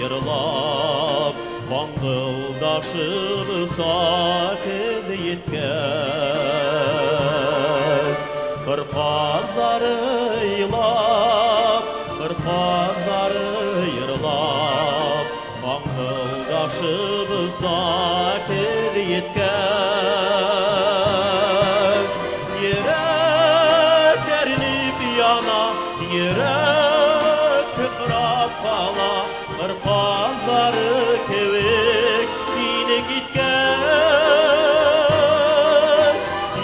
yırlap Bangıldaşır sakit yetkez Kırpazları yılap Kırpazları yırlap Bangıldaşır sakit yetkez Yürek erinip yana Yürek kıkrap kala Kırpazları kevik yine gitmez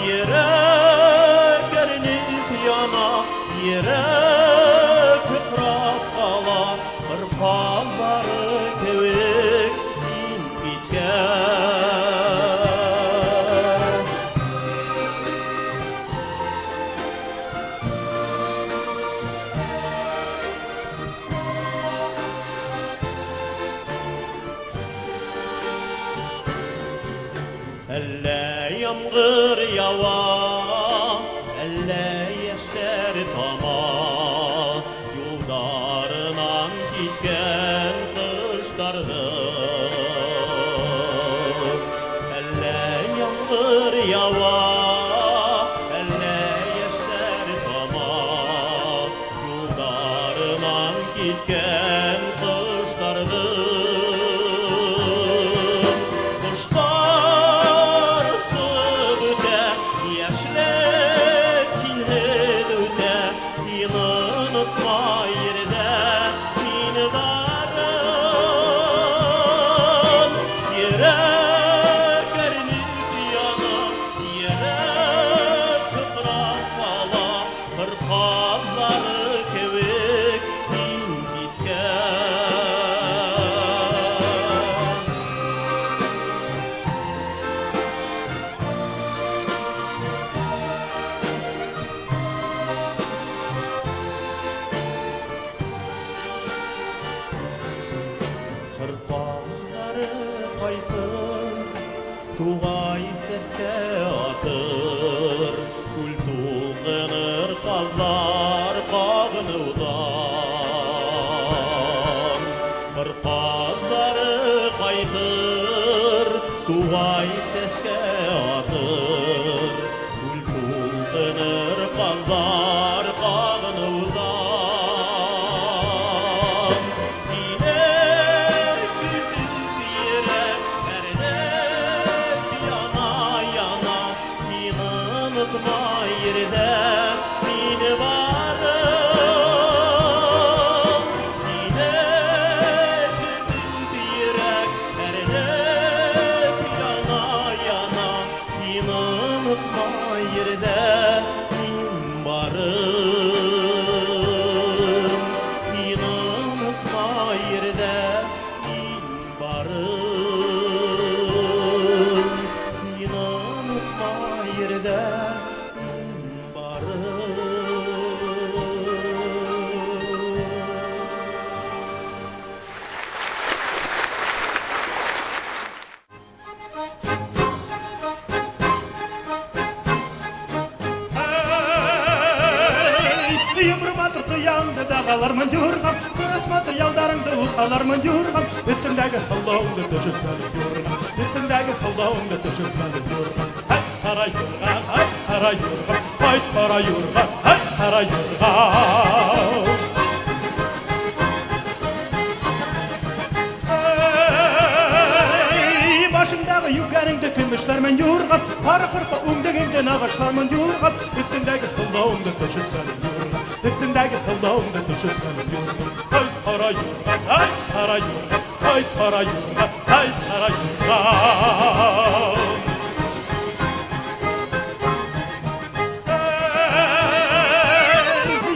Yürek erinip yana Yürek kıkrap kala Kırpazları kevik yine gitmez Elle yağmur yava, elle yeşter tama Yollarından gitken kışlardır Elle yağmur yava, elle yeşter tama Yollarından gitken kışlardır Kuşlar sıvıda, yaşlar kinhedüde Yılınıtma yerde, yine varım Yürek erinip yana, yürek kıprak kala Kırpazları kevik din gitken Kırpazları kaytır, tuğay seske atır Kul tuğınır kazlar kağınıvdan Kırpazları kaytır, tuğay seske atır Kul tuğınır kazlar kağınıvdan Unutma yerde yine varım Yine tütüp yürek erinip yana yana Yine unutma yerde yine varım Yine unutma yerde yine varım Yine unutma yerde Dağalarmın yurgam, kırasmadı yaldarımda uqalarmın yurgam Üstümdeki hıllağımda düşüp salip yurgam Üstümdeki hıllağımda düşüp salip yurgam Hay para yurgam, hay para yurgam Hay para yurgam, hay para yurgam Başımdaki yüklerimde kılmışlarımın yurgam Para kırpa umdegimden ağaçlarımın yurgam Üstümdeki hıllağımda düşüp salip yurgam Üstümdeki hıllağımda düşüp salip yurgam Hay para yurgam, hay para yurgam Hay para yurgam, hay para yurgam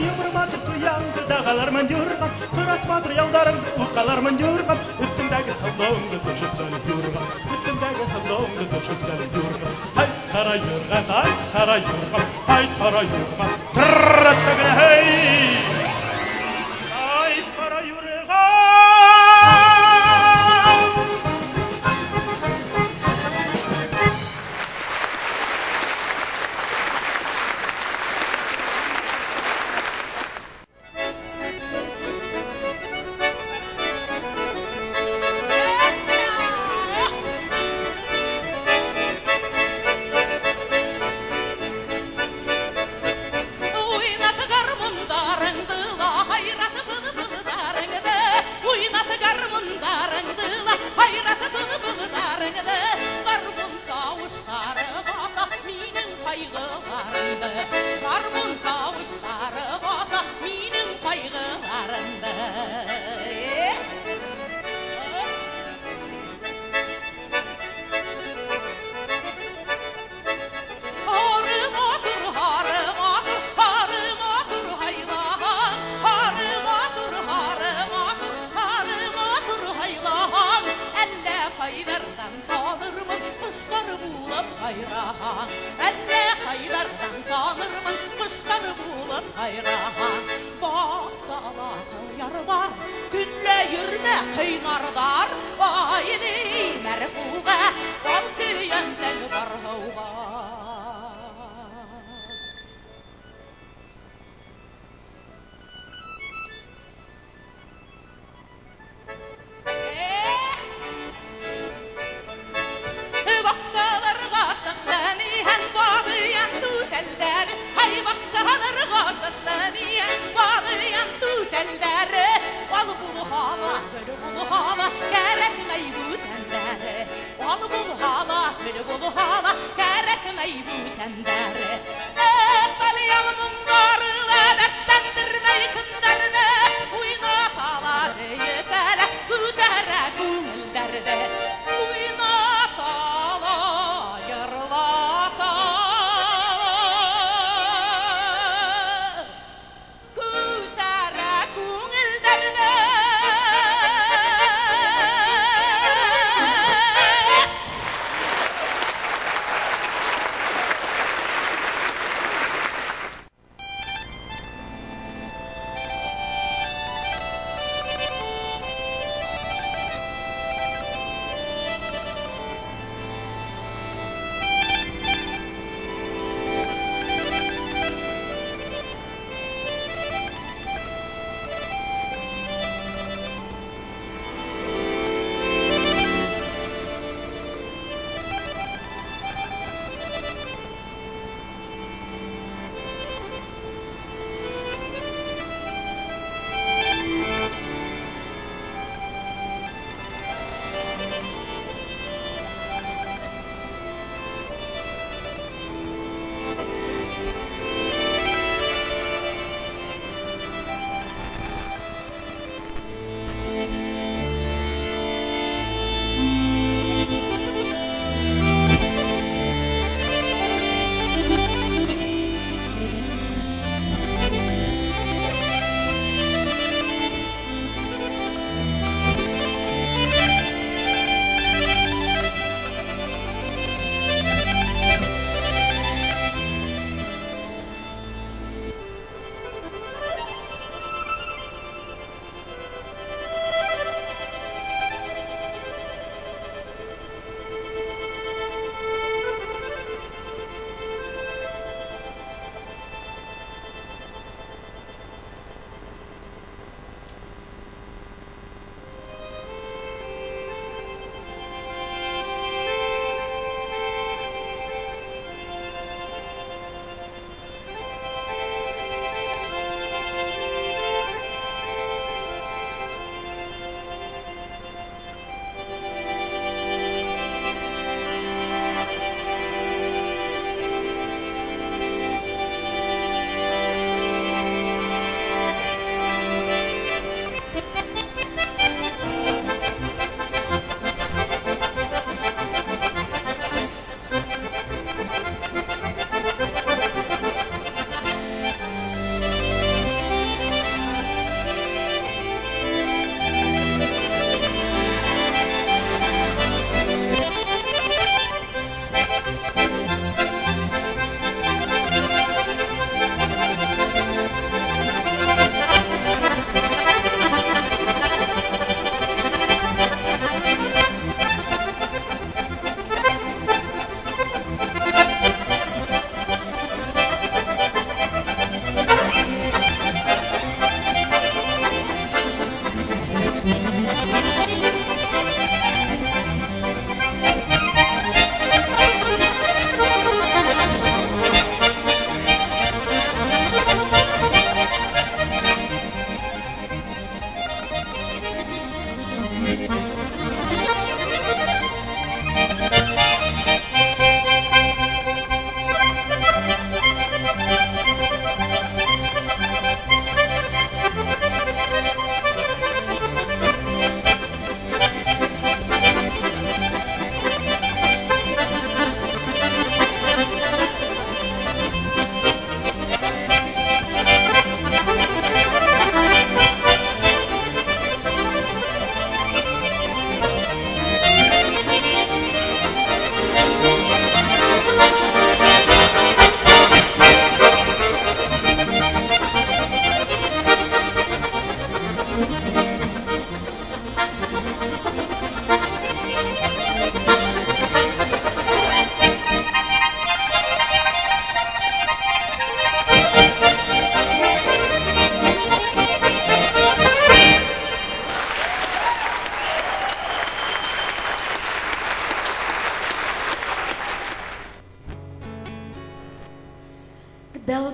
Yumruma tuttu yandı dağalarımın yurgam Kırasmadır yaldarımda uqalarımın yurgam Üstümdeki hıllağımda düşüp salip yurgam Üstümdeki hıllağımda düşüp salip yurgam Hay para yurgam, hay para yurgam Hay para yurgam Tırrıttığına hey Hay para yurgam Kuşlar bulup hayran, elle kaylardan tanırmın. Kuşlar bulup hayran, baksala kıyarlar, günle yürüme kıynardar. Ayni merfuğa, bal kıyenden var hava.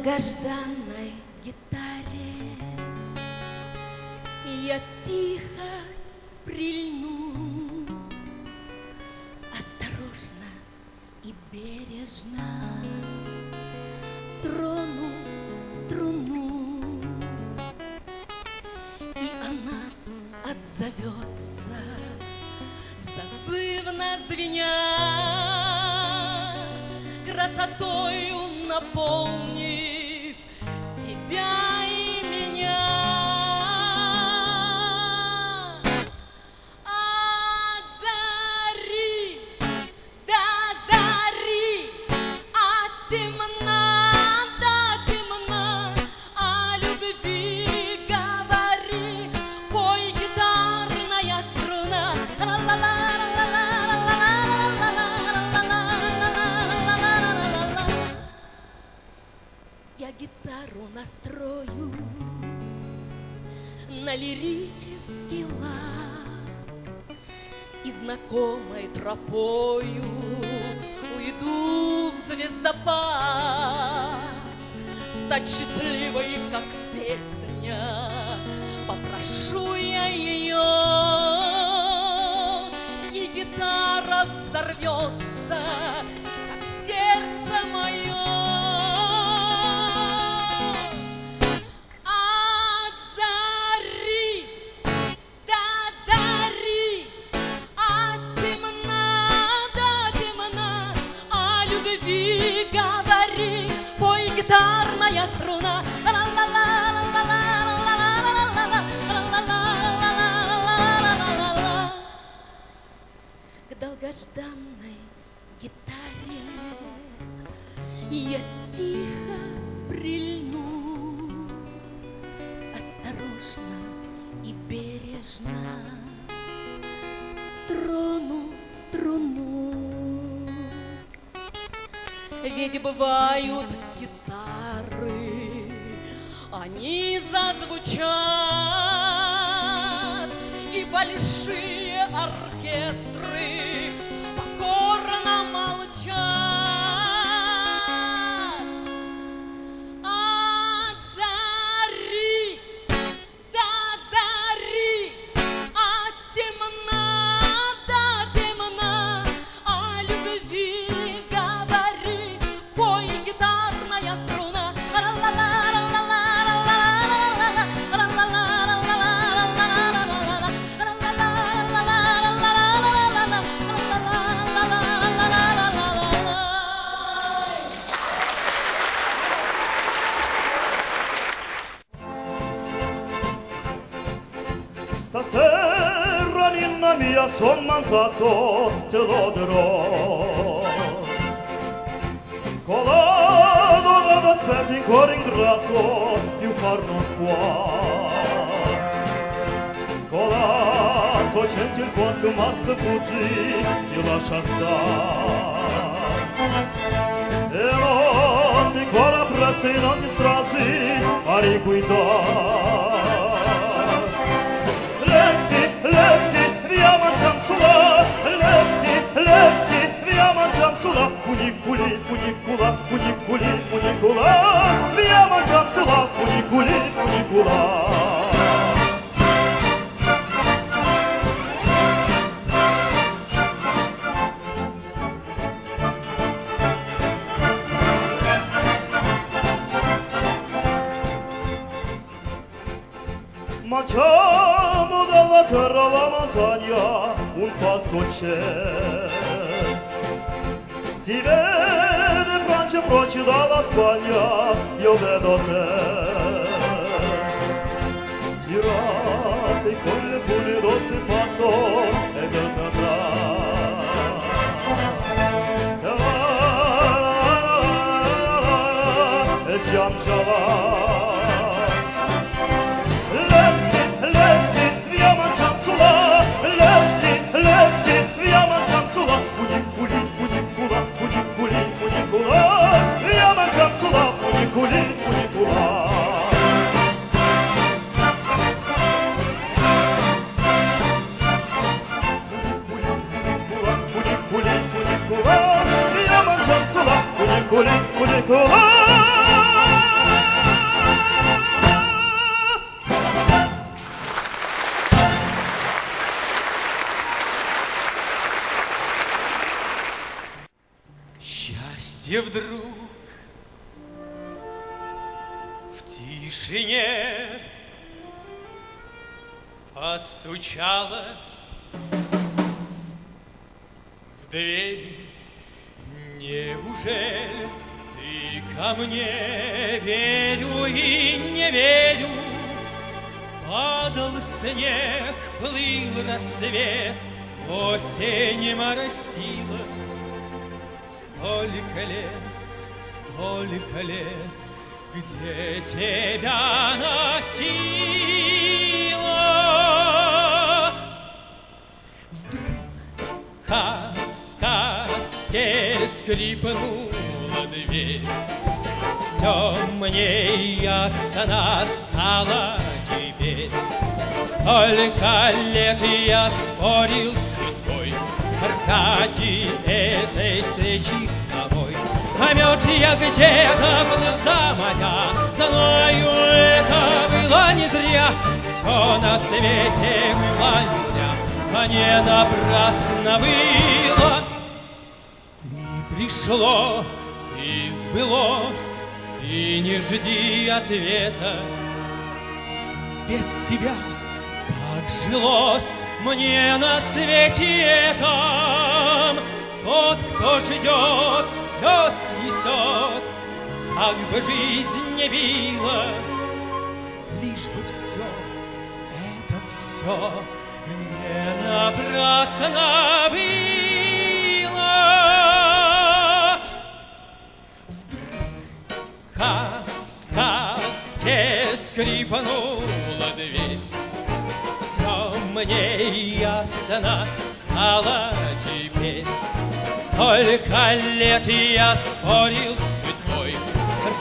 долгожданной гитаре я тихо прильну, осторожно и бережно трону струну, и она отзовется, зазывно звеня, красотою наполнив тебя и меня. От зари до зари, от темна до темна, о любви говори, пой гитарная струна. Я гитару настрою на лирический лад и знакомой тропою уйду в звездопад, стать счастливой, как песня, попрошу я ее, и гитара взорвется, как сердце мое. Говори, пой гитарная струна. К долгожданной гитаре я тихо прильну, осторожно и бережно трону струну. Ведь бывают гитары, они зазвучат, и большие оркестры покорно молчат. От зари до зари, от темна до темна, о любви говори, пой гитарная струна. Stasera ninna mia son mancato, te lo dirò. Colado ad aspetti in cuore ingrato, più far non può. Colato senti il fuoco ma se fuggi, ti lascia stare. E non ti corra presso e non ti stragi a riguidare. Via mangiam sulla, lesti, via mangiam sulla, funiculi, funicula, funiculi, funicula, via mangiam sulla, funiculi, funicula. Mangiamo dalla terra alla montagna, un passo c'è. Si vede Francia proci dalla Spagna, io vedo te. Tirate con le fune dotte fatto e del e siamo già là. где вдруг в тишине постучалась в дверь. Неужели ты ко мне? Верю и не верю. Падал снег, плыл рассвет, осень моросила. Столько лет, где тебя носила. Вдруг, как в сказке, скрипнула дверь. Все мне ясно стало теперь. Столько лет я спорил с судьбой ради этой встречи с тобой. А мертв я где-то был за моря, знаю, это было не зря. Все на свете было не зря, а не напрасно было. Ты пришло, ты сбылось, и не жди ответа. Без тебя как жилось мне на свете этом. Тот, кто ждет, все снесет, как бы жизнь не била. Лишь бы все, это все не напрасно было. Вдруг, как в сказке, скрипнула дверь. Все мне ясно стало теперь. Столько лет я спорил с судьбой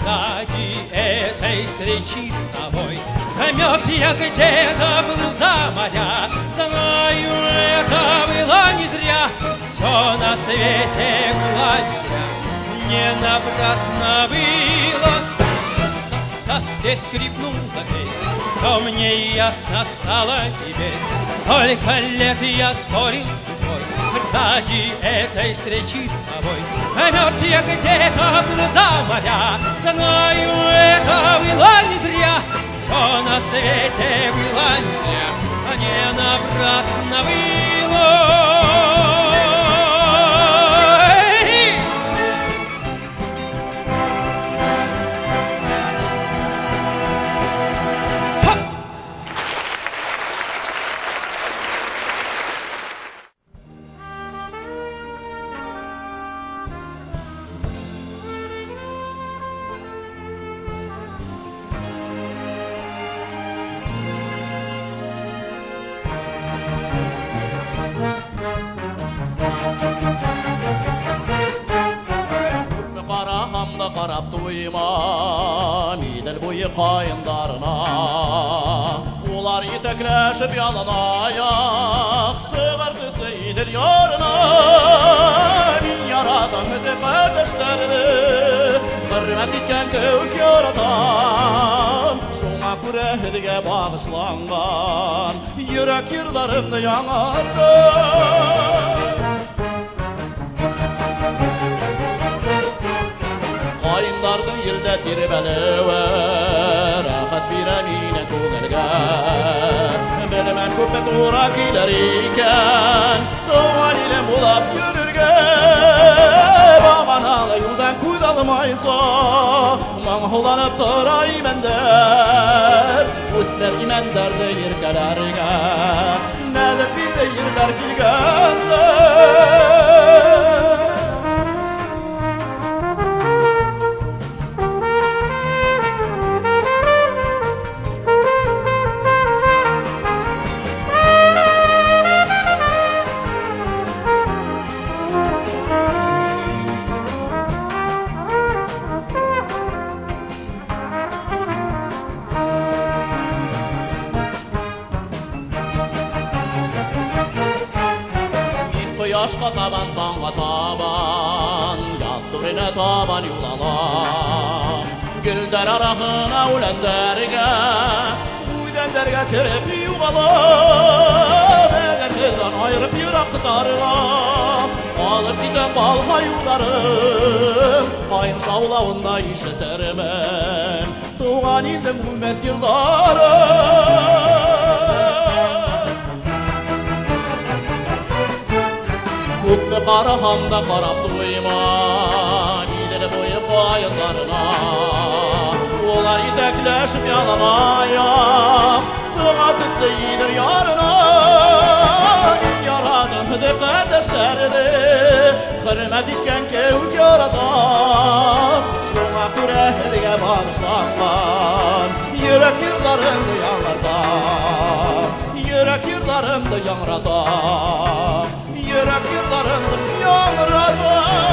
ради этой встречи с тобой. А мертв я где-то был за моря, знаю, это было не зря. Все на свете было не зря, не напрасно было. В сказке скрипнула дверь. Что мне ясно стало теперь. Столько лет я спорил с судьбой ради этой встречи с тобой. А мертв я где-то был за моря, знаю, это было не зря. Все на свете было не зря, а не напрасно было. Qarab duyma midel boyu qayınlarına. Ular yetekleşip yalan ayak sığırdı deydir yarına. Min yaradan hedi kardeşlerini hürmet etken kök yaratan. Şuna kure hediye bağışlangan yürek yırlarımda yanardı. Qayınlardı yılda tirbeleri rahat bir emine ko'ngilga. Bilmem ko'pet uğrak iler iken doğal ile bulab yürürge. Bağanalı yoldan kuydalmaysa mağhulanıp duray mender. Üstler imenderdi yirkelerge nedir bile yıllar kilgender. Yaşqa taban, tanga taban, yaltırına taban yol alam. Gülder arağına ulenderge, uydenderge kirip yuğalam. Eğer kızdan ayırıp yürek darga, alıp giden balga yollarım. саулауында ишетермен туған илдің үмет йырларын. Көкне қарағанда қарап туйма Идел бойы қайындарына Олар итәкләшіп яламай Суға түтті идір ярына Ярадым ді қәрдәштәрді Хөрмәт иткән кеук ярадам Шуңа күрә һеҙгә бағышланған Йөрәк йырларымды яңыртам Йөрәк йырларымды яңратам Йөрәк йырларымды яңратам.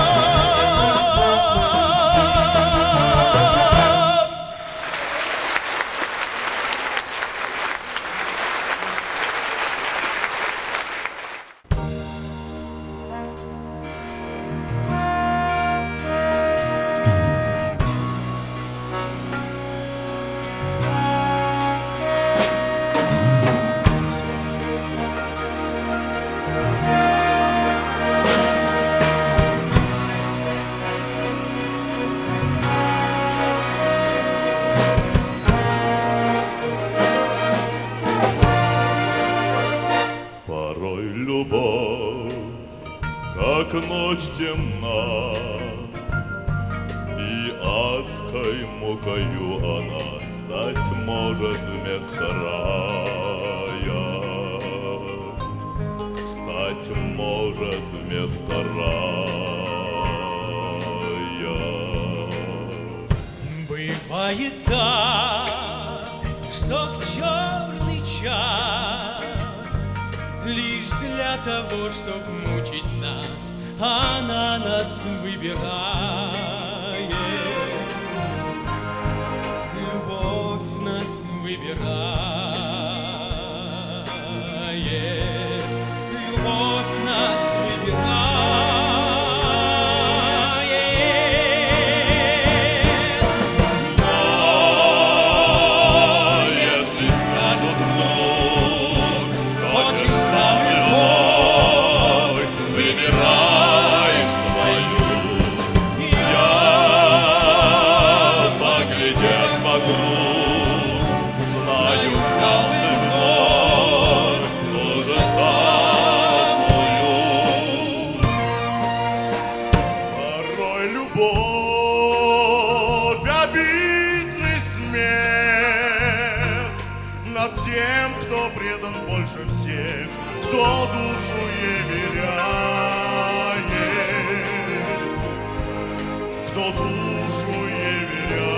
Как ночь темна, и адской мукою она стать может вместо рая, стать может вместо рая. Бывает так, что в черный час лишь для того, чтоб мучить нас, она нас выбирает. Любовь нас выбирает. Любовь нас выбирает. Но если скажут вдруг, хочешь со мной, выбирай свою. Я, поглядев вокруг, знаю, взял ты вновь ту же самую. Порой любовь, обидный смех над тем, кто предан больше всех, кто душу ей веряет, кто душу ей веряет.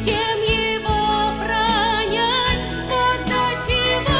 Чем его бронять, вот до чего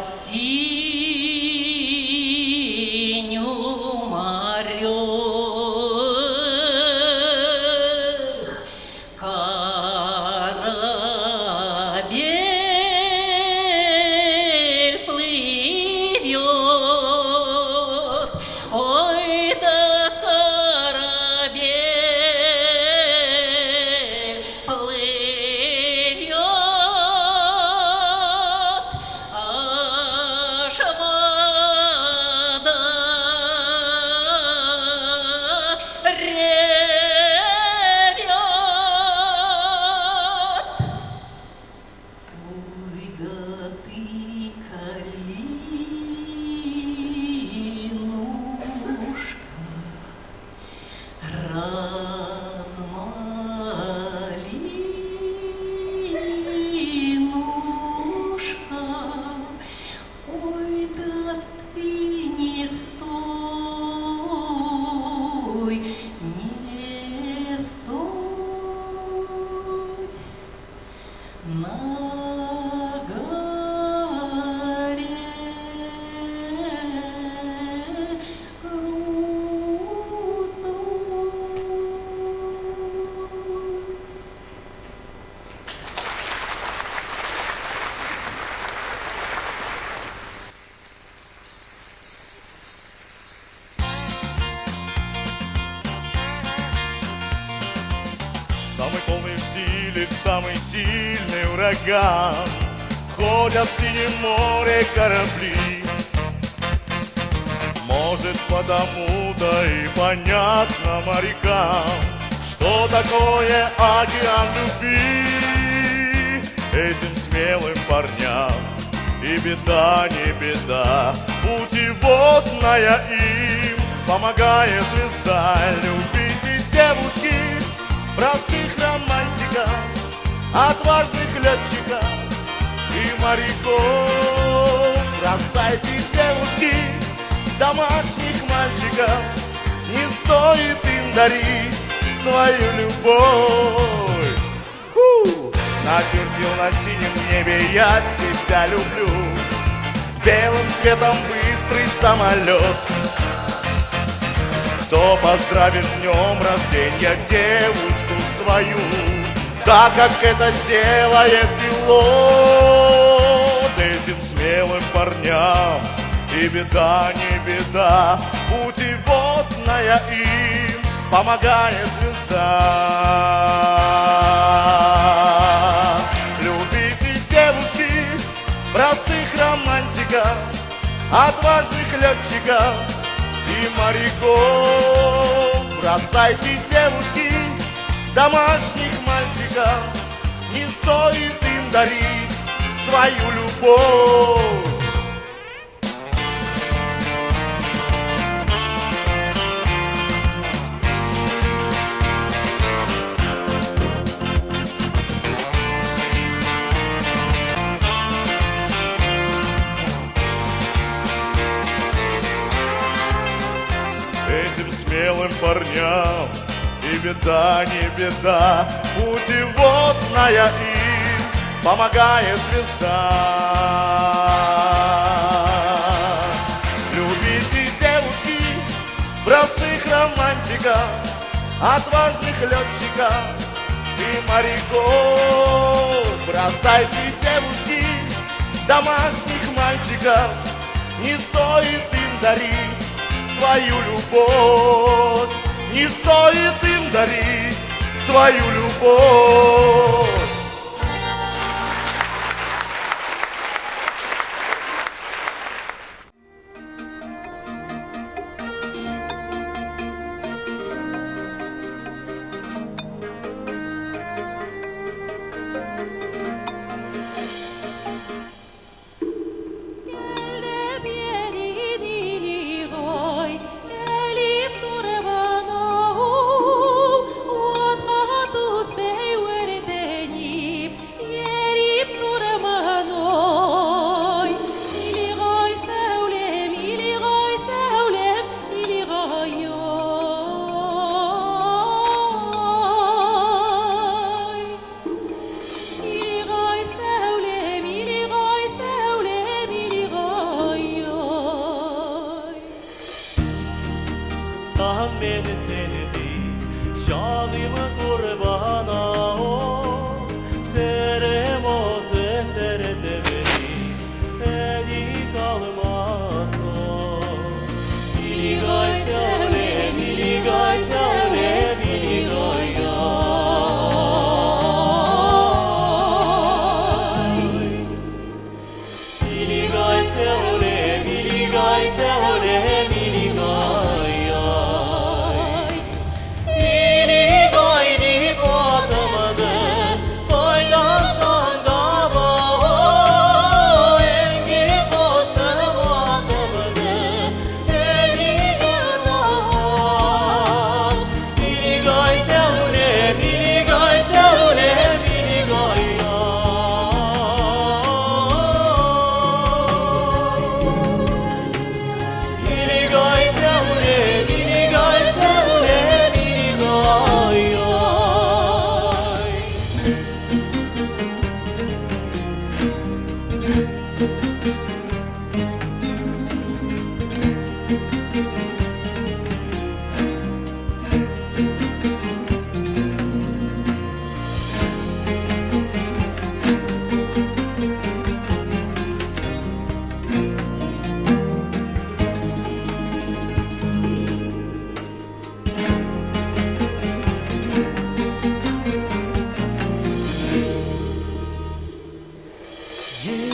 синю морях корабель плывет. Ой, да корабель плывет, аж вода ревет. Ой, да ты, калинушка, размалинушка, ой, да ты не стой, не стой на горе крутой. Самый полный штиль, самый сильный ураган, ходят в синем море корабли. Может, потому-то и понятно морякам, что такое океан любви. Этим смелым парням и беда не беда, путеводная им помогает звезда. Любите, девушки, простых романтиков, отважных летчиков и моряков. Бросайте, девушки, домашних мальчиков, не стоит им дарить свою любовь. Начертил на синем небе я тебя люблю, белым цветом быстрый самолет. Кто поздравит с днем рождения девушку свою, так как это сделает пилот. Этим смелым парням и беда не беда, путеводная им помогает звезда. Любите, девушки, простых романтиков, отважных летчиков и моряков. Бросайте, девушки, домашних мальчиков, не стоит им дарить свою любовь. Этим смелым парням и беда не беда, путеводная им помогает звезда. Любите, девушки, простых романтиков, отважных летчиков и моряков. Бросайте, девушки, домашних мальчиков, не стоит им дарить свою любовь, не стоит им дарить свою любовь. Hey, where did they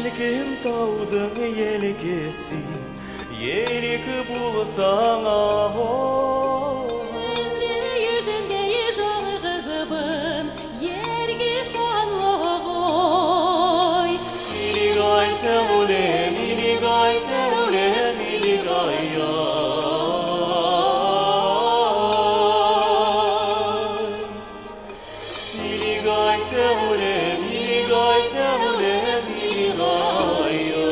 Yelkim taudun yelkesi, yelik bulsana hoy. Yüzünde жалғызбын, ерге салғой. Miligay sevule, miligay sevule, miligay ya. Miligay sevule, miligay sevule, miligay ya.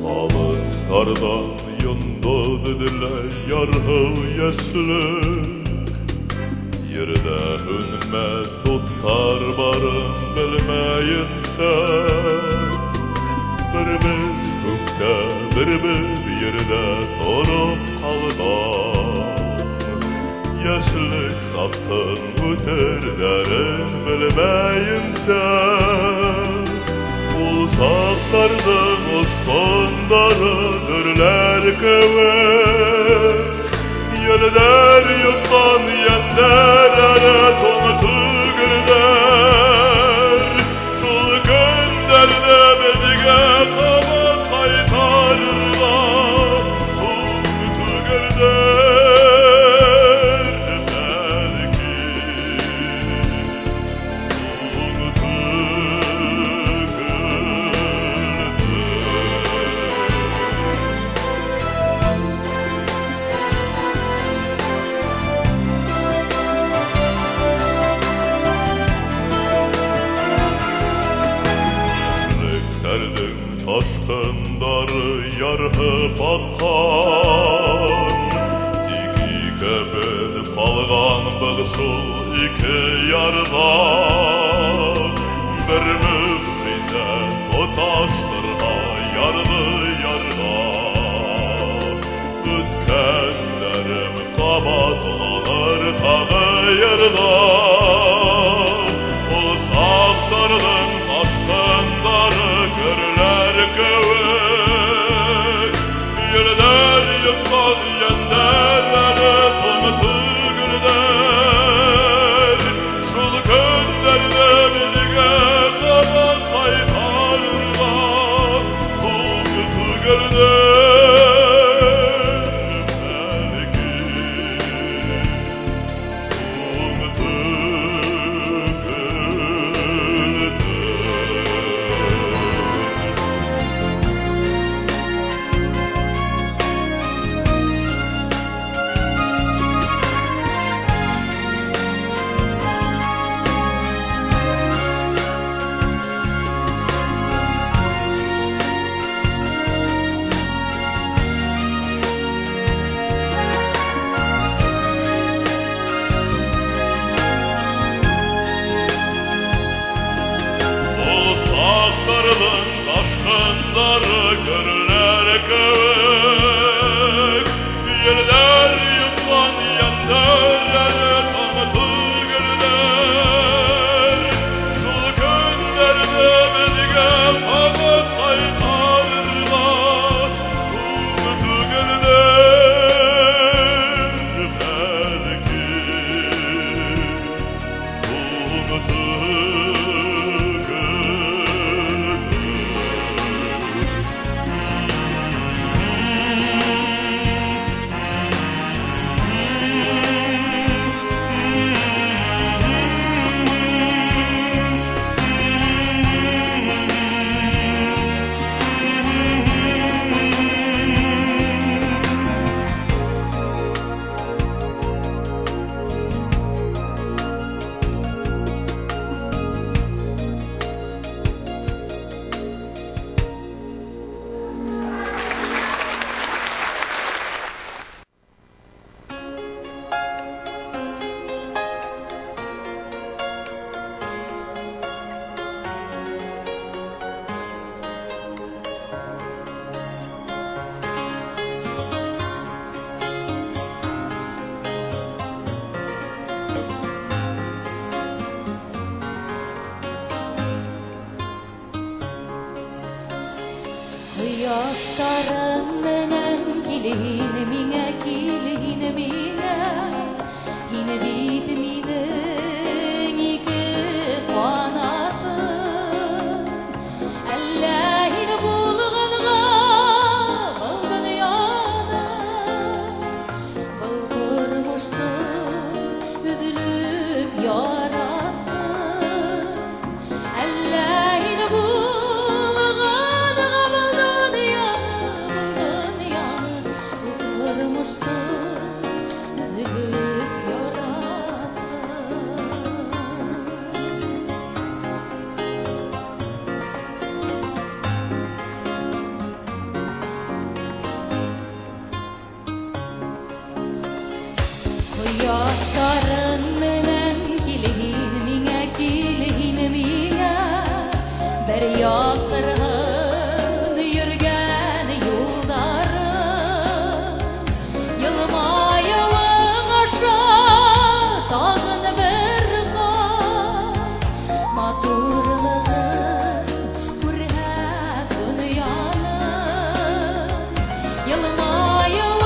Alın kardan yondu dediler yarhı yaşlılık. Yerde önüme tutar barın bilmeyinse. Bir gökte bir yerde sorup kaldan. Yaşlılık saptın öterlerin bilmeyinse. Ulsaklardan osmanları dürler kövek. Yelder yutman yender ere tonutu gülder. Şul gönderde bedige kamat kaytarırlar. Tonutu gülder belki. Tonutu Yaşlıkterdin taşkınları yarhı bakkan. Diki köpüdüp kalgan bığışul iki yardan. Bir mücize totaştırma yardı yarda. Ütkenlerim kabatlanır tağı yarda. O saklardan taşkınları görler kövek. Yerler yıkkan yenderleri tonutu gülder. Şul gönderde bilge kabat kaytarırlar. Tonutu gülder belki. Tonutu Saklarının taşkınları görürler kövek. Yerler yutman yenderleri tanıtı gülder. Şul gönderde bedige kamat kaytarırlar. Tanıtı gülder belki. Tanıtı gülder. Кояштарың менен килин миңа, килин миңа, һин бит минең ике канатым. Әллә һин булганга был дөньяны, был тормышты өҙөлөп яраттым. Әллә һин булганга был дөньяны, был тормышты өҙөлөп яраттым. Кояштарың менен килин миңа, килин миңа, бер яктыргын йөргән юлдарым. Елмаюың аша тагын бер кат, матурлыгын күрһәт дөньяның. Елмаюың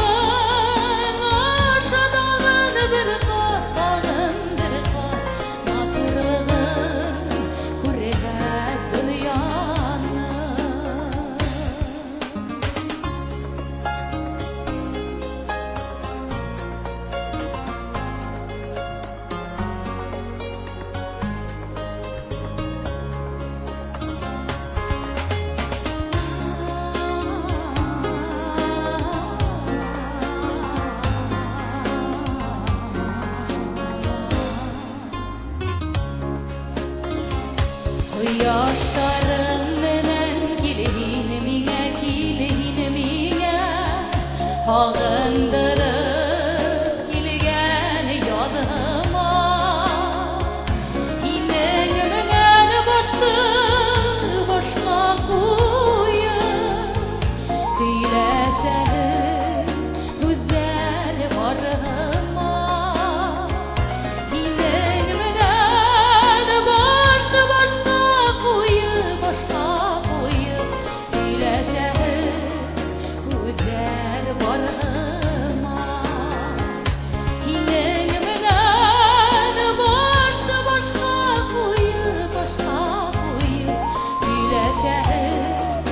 аша тагын бер кат, матурлыгын күрһәт дөньяның. Кояштарың менен килин миңа, килин миңа, һагындырып килгән ядыма. Һинең менән башты башка куеп, көйләшәһең күҙҙәр барыма. Һинең менән башты башка куеп, көйләшәһең күҙҙәр барыма. Һинең менән башты башка куеп, көйләшәһең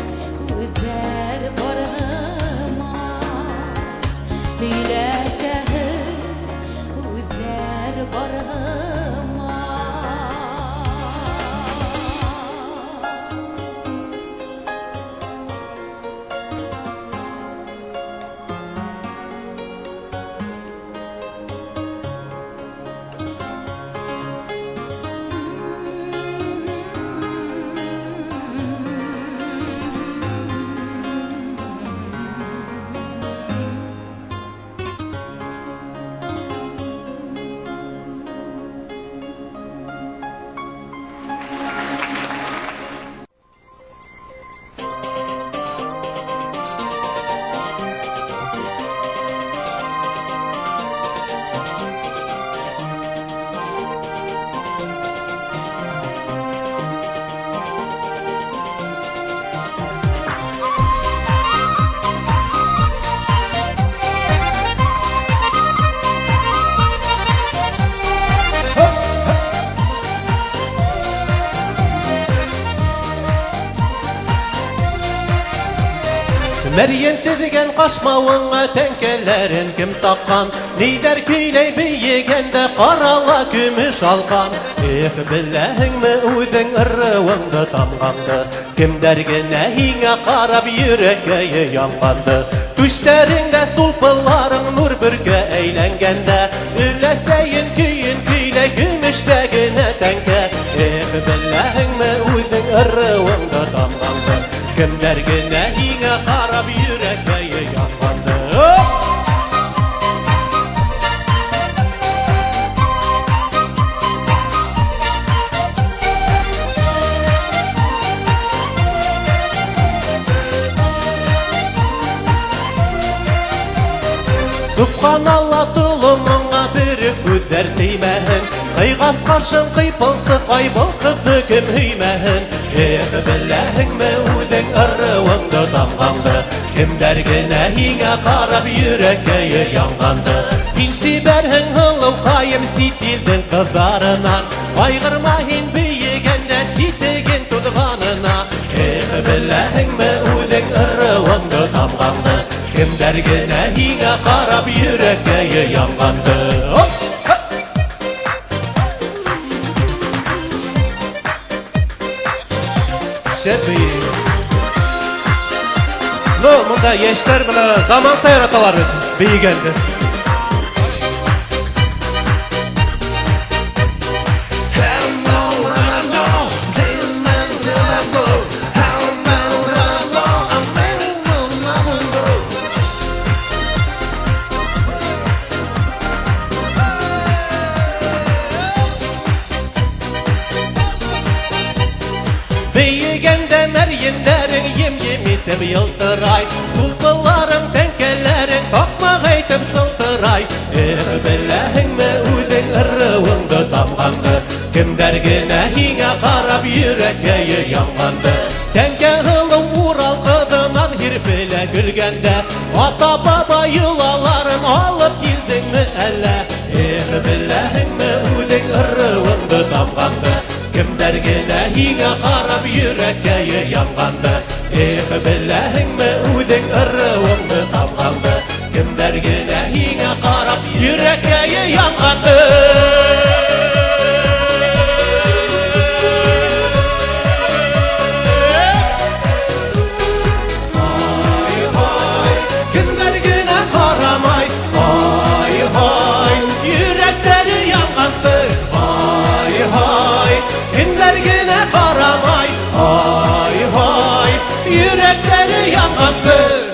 күҙҙәр барыма. Көйләшәһең күҙҙәр барыма. Мәрйен тезгән кашмавыңа тәңкәләрен кем тапкан? Нидәр көйләй бейегәндә карала көмеш алкан. Эх, беләһеңме үҙең ырыуыңды тамганды? Кемдәр генә һиңә карап йөрәккә янганды? Түштәреңдә сулпыларың нур бөркә әйләнгәндә, өләсәйен көйен көйләй көмештә генә тәңкә. Эх, беләһеңме үҙең ырыуыңды тамганды? Кемдәр генә һиңә карап йөрәккә янганды? Субханалла, тулымыңа бөрек күҙҙәр теймәһен. Ҡыйғас ҡашың ҡыйпылсы ҡайбылҡыҙҙы кем һөймәһен. Эх, беләһеңме үҙең ырыуыңды damğandı Kimler gene hine qarab yüreğe yanğandı Pinsi berhin hılım qayım sitilden kızlarına Aygırma hin büyügenne sitigin tutğanına Biləhin mi udin ırıvındı damğandı Kimler gene hine qarab yüreğe yanğandı Şefi No, bunda yeşler bile zaman sayratalar büyügendi Büyügende meryenlerin yem itip yıldıray Tulpıların tenkelerin tokmak aytıp sıldıray Biləhin mi udin ırıvındı damğandı Kimler gene hine qarab yüreğe yanğandı Tenke hılım ural kıdınan hirpile gülgende Ata baba yılaların alıp gildin mi elle Biləhin mi udin ırıvındı damğandı Kimler gene hine qarab yüreğe yanğandı Biləhin mi udin ırıvındı damğandı Kimler gene hine qarab yüreğe yanğandı Kimler gene qaramay Hay hay yürekleri yanğandı Hay hay kimler gene qaramay Hay hay yürekleri yanğandı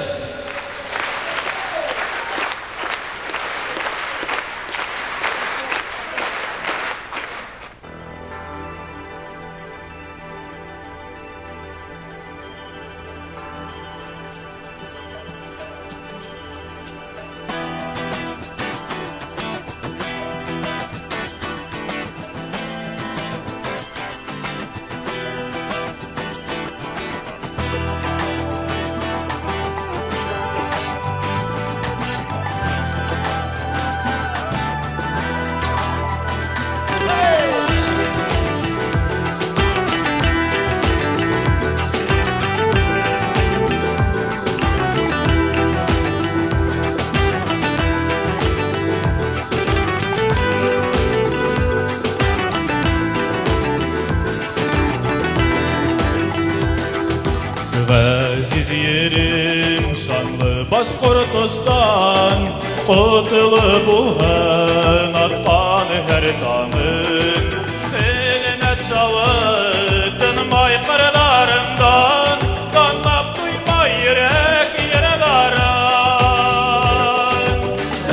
Aziz yerim şanlı Başkortostan Kutlu bulhan atkan her tanın Eline çalıdın maykırlarından Kanmap duyma yürek yaraların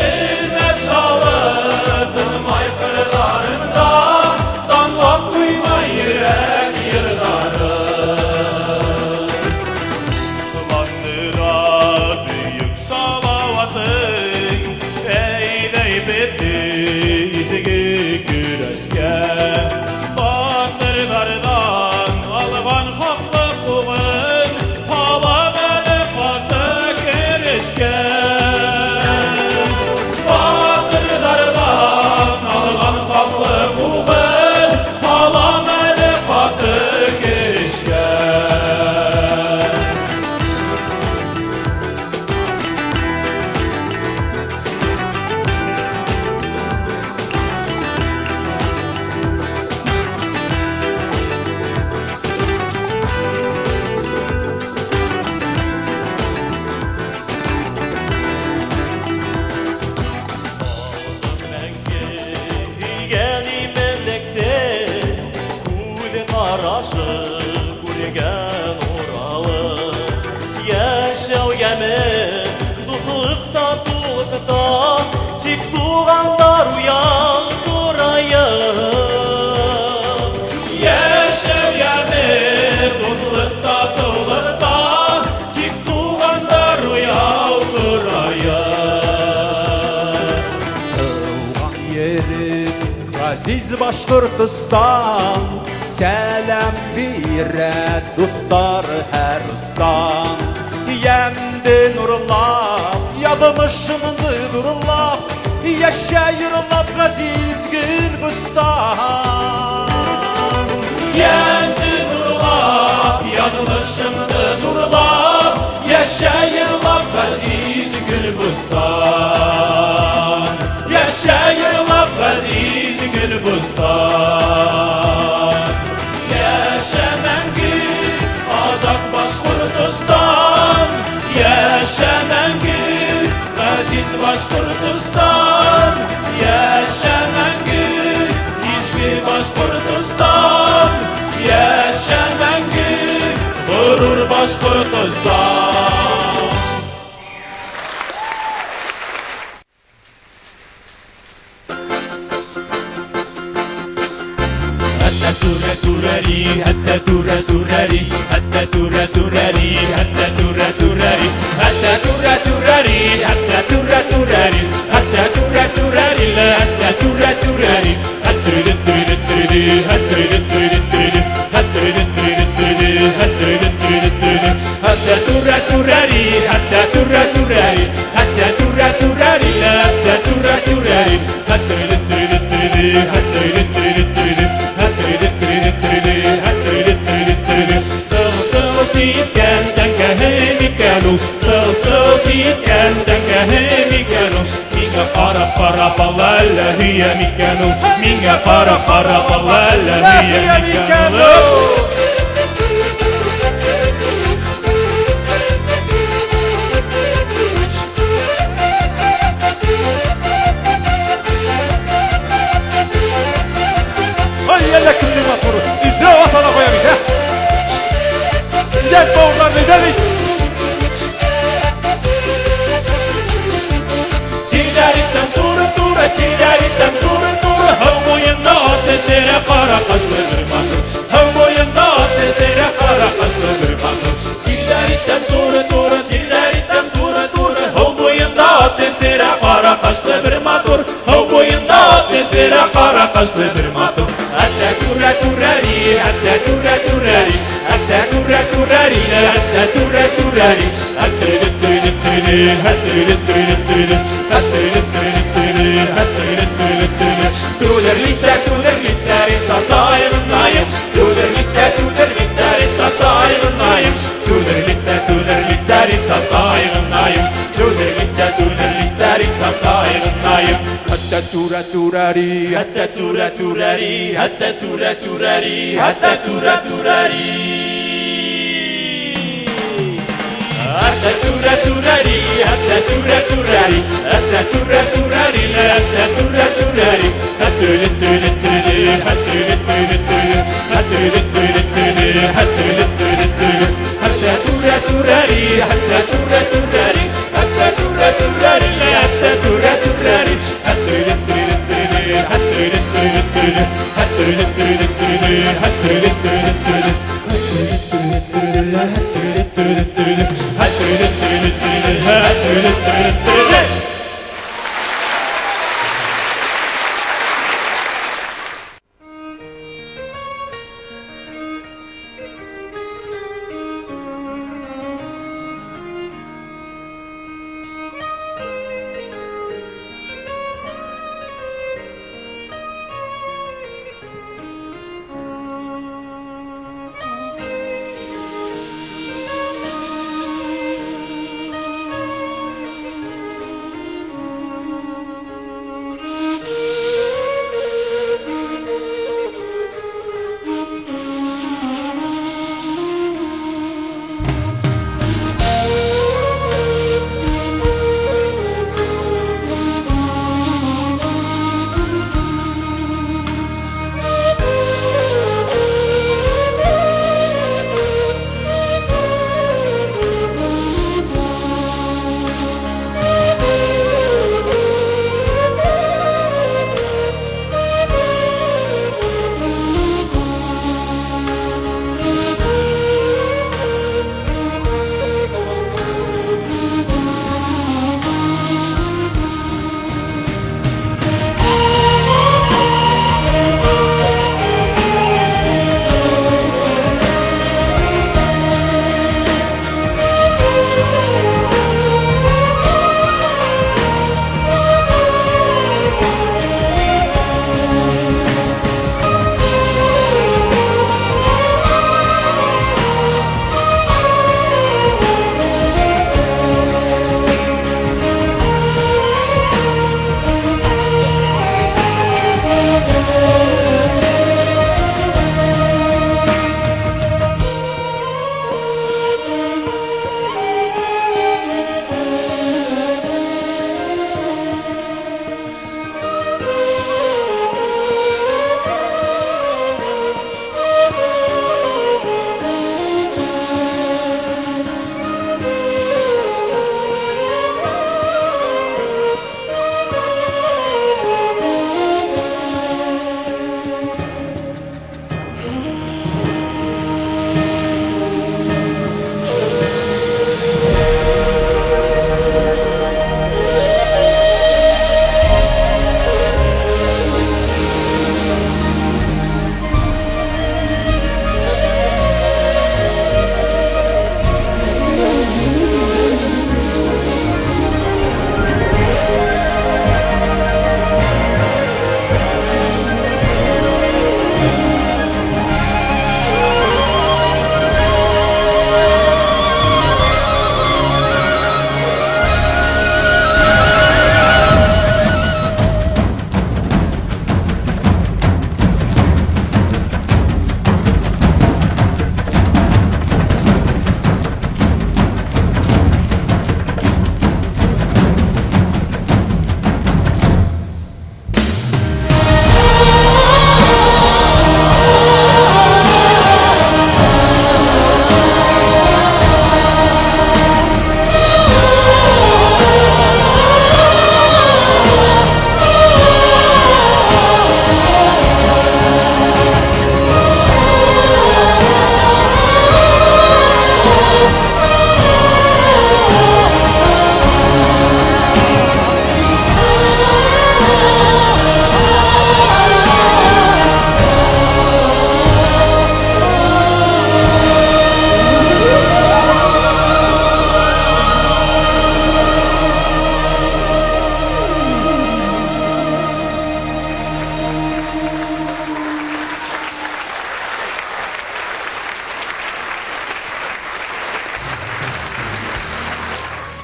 Eline çalıdın maykırlarından Kanmap duyma yürek yaraların Aziz Başkortostan selam bire tuttar her ustan Yadımışımdı durulap Yaşayırlap gaziz Gülbüstan Yendi durulap Yadımışımdı durulap Yaşayırlap gaziz Gülbüstan Yaşayırlap gaziz Gülbüstan Yaşamengü azak Başkurtistan Yaşamengü aziz Başkurtistan Yaşamengü izgi Başkurtistan Yaşamengü gurur Başkurtistan Hatta turari, hatta turari, hatta turari, hatta turari, hatta turari, hatta turari, hatta turari, hatta turari, hatta para balala hiya mikano minga para balala hiya mikano Ay yalla kulli motoru idda vatana koyamik ha Gel bağırlar ne demek Ticaretten tura Hav boyunda atesere kara kaşlı bir bakır Hav boyunda atesere kara kaşlı bir bakır Ticaretten tura Hav boyunda atesere kara kaşlı bir motor Hav boyunda atesere kara kaşlı bir motor Hatta turari Hatta turari Hatta turari Hatta turari Hatta Tuderlita, tatayım nayım Tuderlita, tatayım nayım Tuderlita, tatayım nayım Tuderlita, tatayım nayım Hatta turari Hatta turari Hatta turari Hatta turari Hatta turari Hatta turari Hatta turari Hatta turari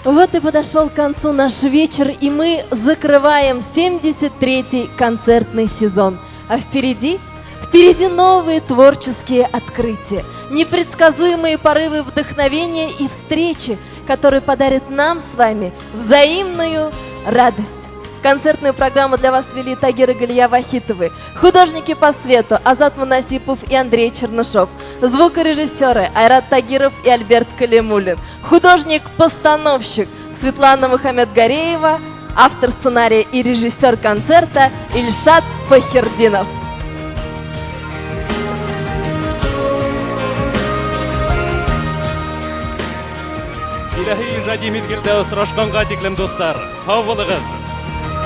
Вот и подошел к концу наш вечер, и мы закрываем 73-й концертный сезон. А впереди новые творческие открытия, непредсказуемые порывы вдохновения и встречи, которые подарят нам с вами взаимную радость. Концертную программу для вас вели Тагир и Галия Вахитовы, художники по свету Азат Мунасипов и Андрей Чернышов, звукорежиссеры Айрат Тагиров и Альберт Калимулин, художник-постановщик Светлана Мухаммедгареева, автор сценария и режиссер концерта Ильшат Фахердинов. Илаһи ижади мизгилдә осрашканга тиклем достар, һау булыгыз.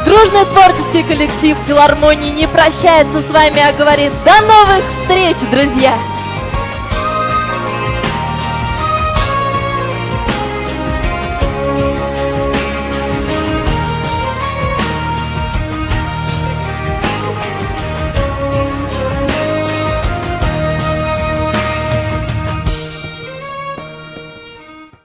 Дружный творческий коллектив филармонии не прощается с вами, а говорит: до новых встреч, друзья!